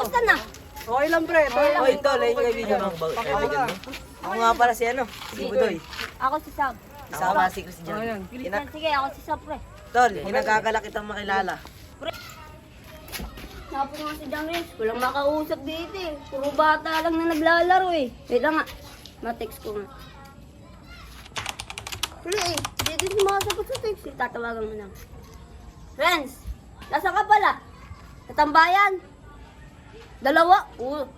Kamusta na? Okay lang pre. Oy, tol, ayun yung kaibigan mo. Kaibigan mo. Ako nga pala si ano, si Budoy. Ako si Sam. Kasama si Christian. Ayan. Sige, ako si Sam, pre. Tol, hinagagala kitang makilala. Sapo nga si John Rins, walang makausap dito eh. Puro bata lang na naglalaro eh. Wait lang nga, ma-text ko nga. Pre eh, dito sumasagot sa text eh. Tatawagan mo lang. Friends, nasa ka pala? Katambayan? Dalawa?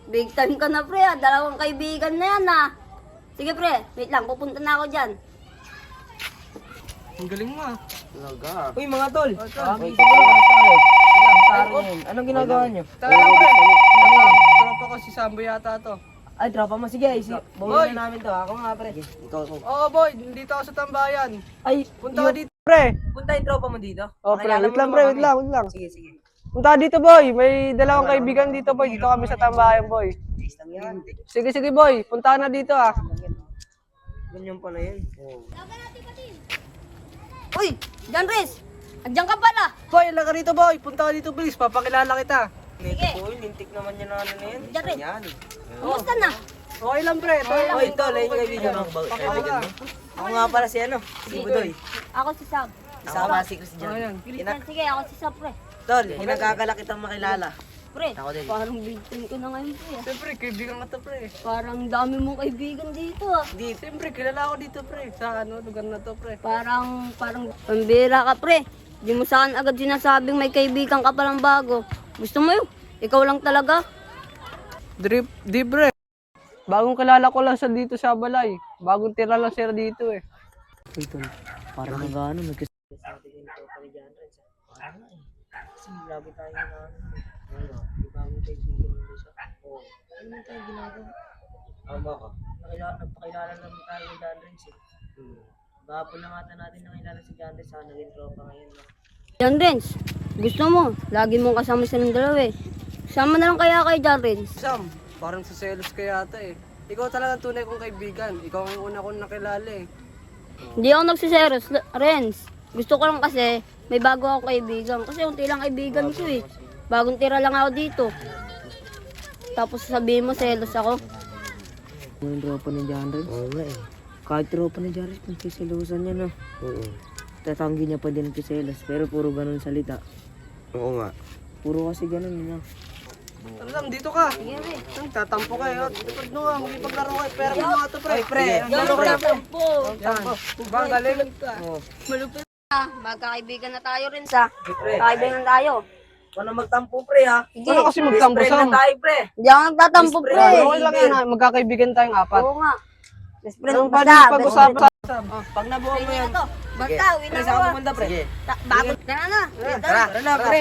Big time ka na pre ah. Dalawang kaibigan na yan ah. Sige pre, wait lang, pupunta na ako dyan. Ang galing mo ah. Talaga. Uy, mga tol. Tol. Anong ginagawa nyo? Talaga pre. Tropa ko si Sambo yata to. Ay, tropa mo. Sige, Boy. bawin na namin to. Ako nga, pre. Ikaw. Oo boy, dito ako sa tambayan. Ay, Punta ka dito pre. Punta yung tropa mo dito. Oh pre, Pakilala wait mo lang naman pre, kami. wait lang, wait lang. Sige, sige. Punta ka dito boy, may dalawang kaibigan dito boy. Dito kami sa tambayan boy. Taste lang yan. Sige, sige boy, punta ka na dito ah. Ganyan pala yun. Uy, John Rins, andyan ka pala. Boy, lang ka rito boy. Punta ka dito please, papakilala kita. Sige. Uy, lintik naman yan na ano na yan. Diyan rin. Yan. Kamusta na? Okay lang pre, Oy, tol, ayun yung kaibigan mo. Kaibigan mo. Ako nga pala si ano, si Budoy. Ako si Sam. Kasama si Christian. Ayan. Sige, ako si Sam, pre. Tol, hinagagala kitang makilala. Pre, Ako din. parang big time ko na ngayon, pre. Siyempre, kaibigan ka to pre. Parang dami mong kaibigan dito, ah. Dito, siyempre, kilala ako dito pre. Sa ano, lugar na to pre. Parang pambira ka, pre. Di mo saan agad sinasabing may kaibigan ka palang bago. Gusto mo yun? Ikaw lang talaga. Di pre. Bagong kilala ko lang sa dito sa Balay. Bagong tira lang sila dito eh. Uy, tol, parang nag-ano, nagkasabi yung tropa ni John Rins. Parang nga eh. Kasi lagi tayo na ano. Di bagong kaibigan mo siya. Oo. Ano naman tayo ginagawa? Tama ka. Nagpakilala naman tayo ni John Rins eh. Gapon na nga natin nakilala si John Rins. Sana naging tropa ngayon. John Rins, gusto mo? Lagi mong kasama silang dalawa eh. Sama na lang kaya kay John Rins. Sam, parang sa selos ka yata eh. Ikaw talaga tunay kong kaibigan. Ikaw ang una kong nakilala eh. Hindi ako nagsiseros, Rens. Gusto ko lang kasi may bago ako kaibigan. Kasi unti lang kaibigan ko eh. Bagong tira lang ako dito. Tapos sabihin mo, selos ako. Yung tropa ni John Rins? Oo nga eh. Kahit tropa ni John Rins, nagsiselosan niya no? Oo. Tatanggi niya pa din nagsiselos, pero puro ganun salita. Oo nga. Puro kasi ganun yun. Alam, dito ka. Sige, pre. Tatampo kayo. Ipag mo nga, maglaro kayo. Pero mo nga ito pre. Ay, pre. Laro ka na pre. Tampo. Yan. Bang, galing. Malupit na. Magkakaibigan na tayo, Rens ha. Pre. Kaibigan tayo. Paano magtampo pre ha? Sige. Ano kasi magtampo Best friend Sam? na tayo pre. Hindi ako nagtatampo, pre. Okay lang yan ha. Magkakaibigan tayong apat. Oo nga. Best friend. Anong Basta, pwede best pag-usapan? Sam? Pag nabuo mo friend yan. na to. Basta, uwi na Pre, ako. saan ka pumunta pre? Bago. Tara na. Tara na pre.